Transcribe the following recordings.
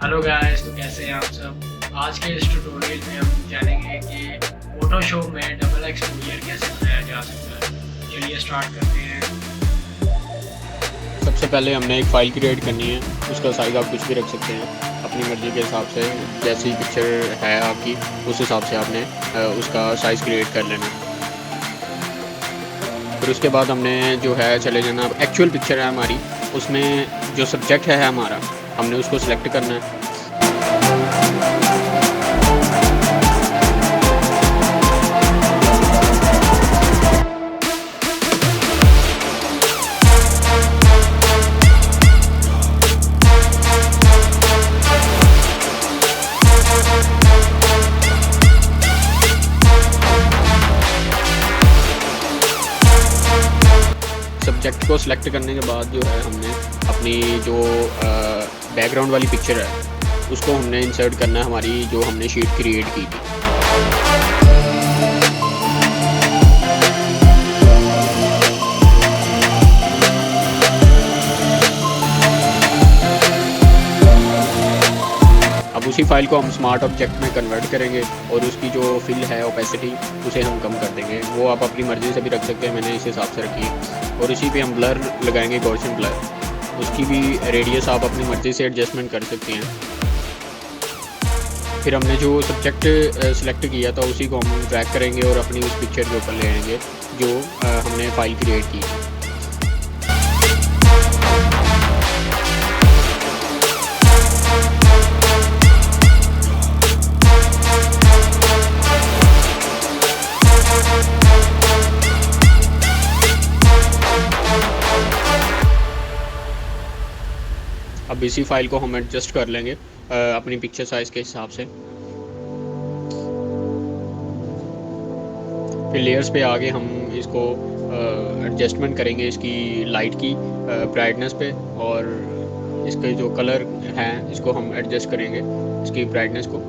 Hello guys, तो कैसे हैं आप सब। आज के इस ट्यूटोरियल में हम जानेंगे कि फोटोशॉप में डबल एक्सपोजर कैसे बनाया जा सकता है। चलिए स्टार्ट करते हैं। सबसे पहले हमने एक फ़ाइल क्रिएट करनी है। उसका साइज़ आप कुछ भी रख सकते हैं अपनी मर्ज़ी के हिसाब से, जैसी पिक्चर है आपकी उस हिसाब से आपने उसका साइज़ क्रिएट कर लेना है। फिर उसके बाद हमने जो है चले जाना, एक्चुअल पिक्चर है हमारी, उसमें जो सब्जेक्ट है हमारा, हमने उसको सिलेक्ट करना है। सब्जेक्ट को सिलेक्ट करने के बाद जो है हमने अपनी जो बैकग्राउंड वाली पिक्चर है उसको हमने इंसर्ट करना है, हमारी जो हमने शीट क्रिएट की थी। अब उसी फाइल को हम स्मार्ट ऑब्जेक्ट में कन्वर्ट करेंगे और उसकी जो फिल है ओपेसिटी उसे हम कम कर देंगे। वो आप अपनी मर्ज़ी से भी रख सकते हैं, मैंने इस हिसाब से रखी है। और इसी पे हम ब्लर लगाएंगे, गॉसियन ब्लर। उसकी भी रेडियस आप अपनी मर्ज़ी से एडजस्टमेंट कर सकते हैं। फिर हमने जो सब्जेक्ट सेलेक्ट किया था उसी को हम ड्रैग करेंगे और अपनी उस पिक्चर के ऊपर ले आएंगे जो हमने फ़ाइल क्रिएट की। अब इसी फाइल को हम एडजस्ट कर लेंगे अपनी पिक्चर साइज़ के हिसाब से। फिर लेयर्स पे आगे हम इसको एडजस्टमेंट करेंगे इसकी लाइट की ब्राइटनेस पे, और इसके जो कलर हैं इसको हम एडजस्ट करेंगे इसकी ब्राइटनेस को।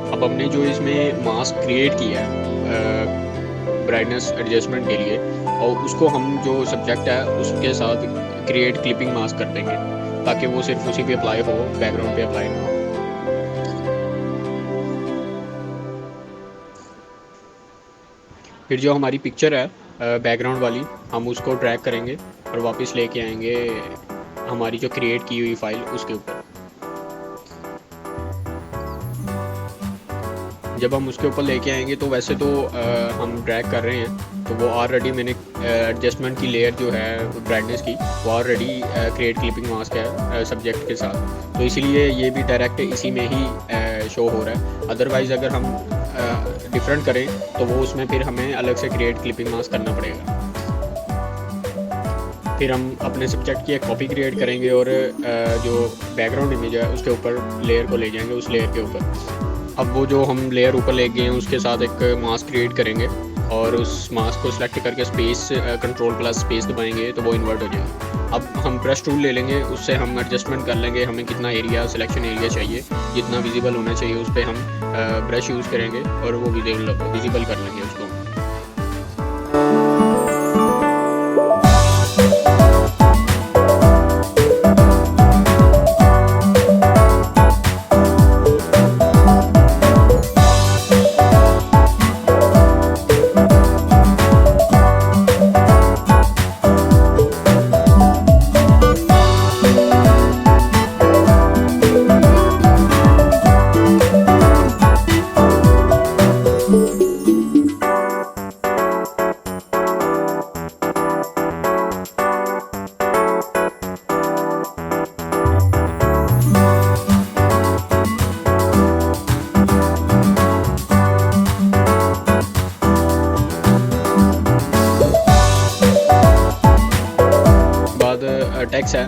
अब हमने जो इसमें मास्क क्रिएट किया है ब्राइटनेस एडजस्टमेंट के लिए, और उसको हम जो सब्जेक्ट है उसके साथ क्रिएट क्लिपिंग मास्क कर देंगे ताकि वो सिर्फ उसी पे अप्लाई हो, बैकग्राउंड पे अप्लाई ना हो। फिर जो हमारी पिक्चर है बैकग्राउंड वाली, हम उसको ड्रैग करेंगे और वापस लेके आएंगे हमारी जो क्रिएट की हुई फाइल उसके ऊपर। जब हम उसके ऊपर लेके आएंगे तो वैसे तो हम ड्रैग कर रहे हैं, तो वो ऑलरेडी मैंने एडजस्टमेंट की लेयर जो है ब्राइटनेस की वो ऑलरेडी क्रिएट क्लिपिंग मास्क है सब्जेक्ट के साथ, तो इसलिए ये भी डायरेक्ट इसी में ही शो हो रहा है। अदरवाइज़ अगर हम डिफरेंट करें तो वो उसमें फिर हमें अलग से क्रिएट क्लिपिंग मास्क करना पड़ेगा। फिर हम अपने सब्जेक्ट की एक कॉपी क्रिएट करेंगे और जो बैकग्राउंड इमेज है उसके ऊपर लेयर को ले जाएंगे, उस लेयर के ऊपर। अब वो जो हम लेयर ऊपर ले गए हैं उसके साथ एक मास्क क्रिएट करेंगे और उस मास्क को सिलेक्ट करके स्पेस कंट्रोल+स्पेस दबाएंगे तो वो इन्वर्ट हो जाएगा। अब हम ब्रश टूल ले लेंगे, उससे हम एडजस्टमेंट कर लेंगे हमें कितना एरिया, सिलेक्शन एरिया चाहिए, जितना विजिबल होना चाहिए उस पर हम ब्रश यूज़ करेंगे और वो विजिबल कर लेंगे उसको। टेक्स्ट है,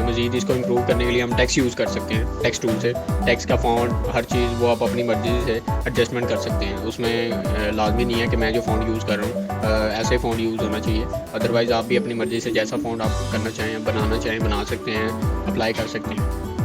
मज़ीद इसको इम्प्रूव करने के लिए हम टेक्स्ट यूज़ कर सकते हैं, टेक्स्ट टूल से। टेक्स्ट का फ़ॉन्ट हर चीज़ वो आप अपनी मर्ज़ी से एडजस्टमेंट कर सकते हैं। उसमें लाजमी नहीं है कि मैं जो फ़ॉन्ट यूज़ कर रहा हूँ ऐसे फ़ॉन्ट यूज़ होना चाहिए। अदरवाइज़ आप भी अपनी मर्ज़ी से जैसा फ़ॉन्ट आप करना चाहें, बनाना चाहें, बना सकते हैं, अप्लाई कर सकते हैं।